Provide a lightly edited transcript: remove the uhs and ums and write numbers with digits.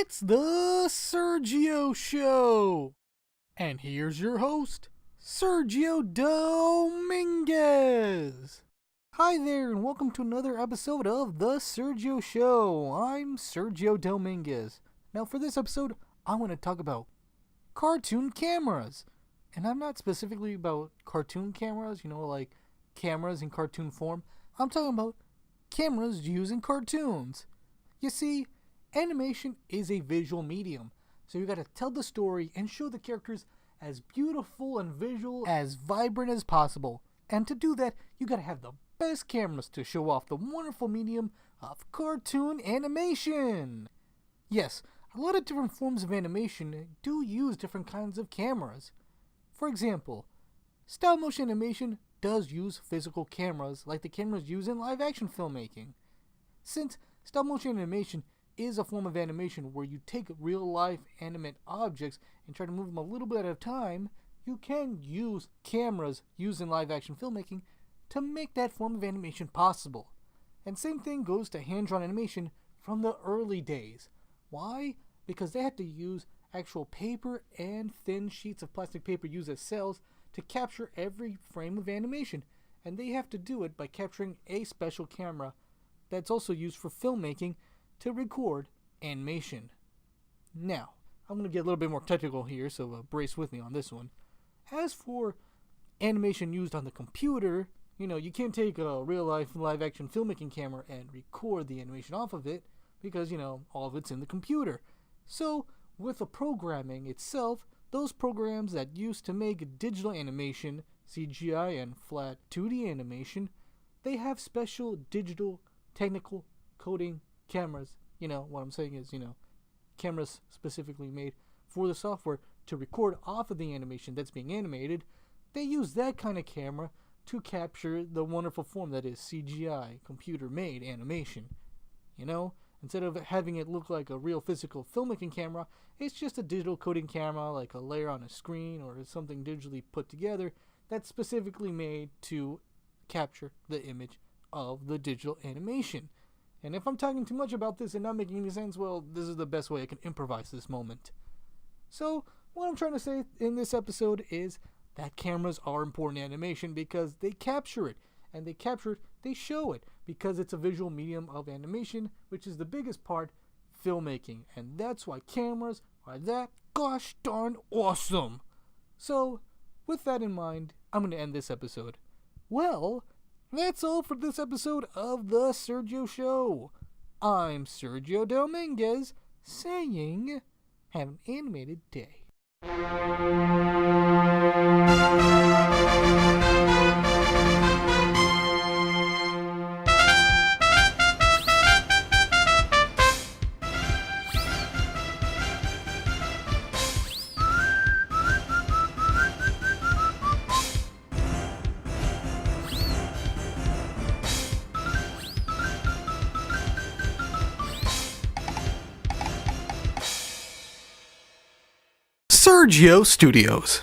It's the Sergio Show. And here's your host, Sergio Dominguez. Hi there, and welcome to another episode of the Sergio Show. I'm Sergio Dominguez. Now, for this episode, I want to talk about cartoon cameras. And I'm not specifically about cartoon cameras, like cameras in cartoon form. I'm talking about cameras used in cartoons. You see, animation is a visual medium, so you gotta tell the story and show the characters as beautiful and visual, as vibrant as possible. And to do that, you gotta have the best cameras to show off the wonderful medium of cartoon animation. Yes, a lot of different forms of animation do use different kinds of cameras. For example, stop motion animation does use physical cameras like the cameras used in live action filmmaking. Since stop motion animation is a form of animation where you take real life animate objects and try to move them a little bit at a time, you can use cameras used in live action filmmaking to make that form of animation possible. And same thing goes to hand-drawn animation from the early days. Why? Because they had to use actual paper and thin sheets of plastic paper used as cells to capture every frame of animation, and they have to do it by capturing a special camera that's also used for filmmaking to record animation. Now, I'm going to get a little bit more technical here, so brace with me on this one. As for animation used on the computer, you can't take a real-life live-action filmmaking camera and record the animation off of it because, all of it's in the computer. So, with the programming itself, those programs that used to make digital animation, CGI, and flat 2D animation, they have special digital technical coding cameras. What I'm saying is, cameras specifically made for the software to record off of the animation that's being animated. They use that kind of camera to capture the wonderful form that is CGI, computer-made animation. Instead of having it look like a real physical filmmaking camera, it's just a digital coding camera, like a layer on a screen or something digitally put together that's specifically made to capture the image of the digital animation. And if I'm talking too much about this and not making any sense, well, this is the best way I can improvise this moment. So, what I'm trying to say in this episode is that cameras are important in animation because they capture it. And they capture it, they show it, because it's a visual medium of animation, which is the biggest part, filmmaking. And that's why cameras are that gosh darn awesome. So, with that in mind, I'm going to end this episode. Well, that's all for this episode of The Sergio Show. I'm Sergio Dominguez, saying, have an animated day. Sergio Studios.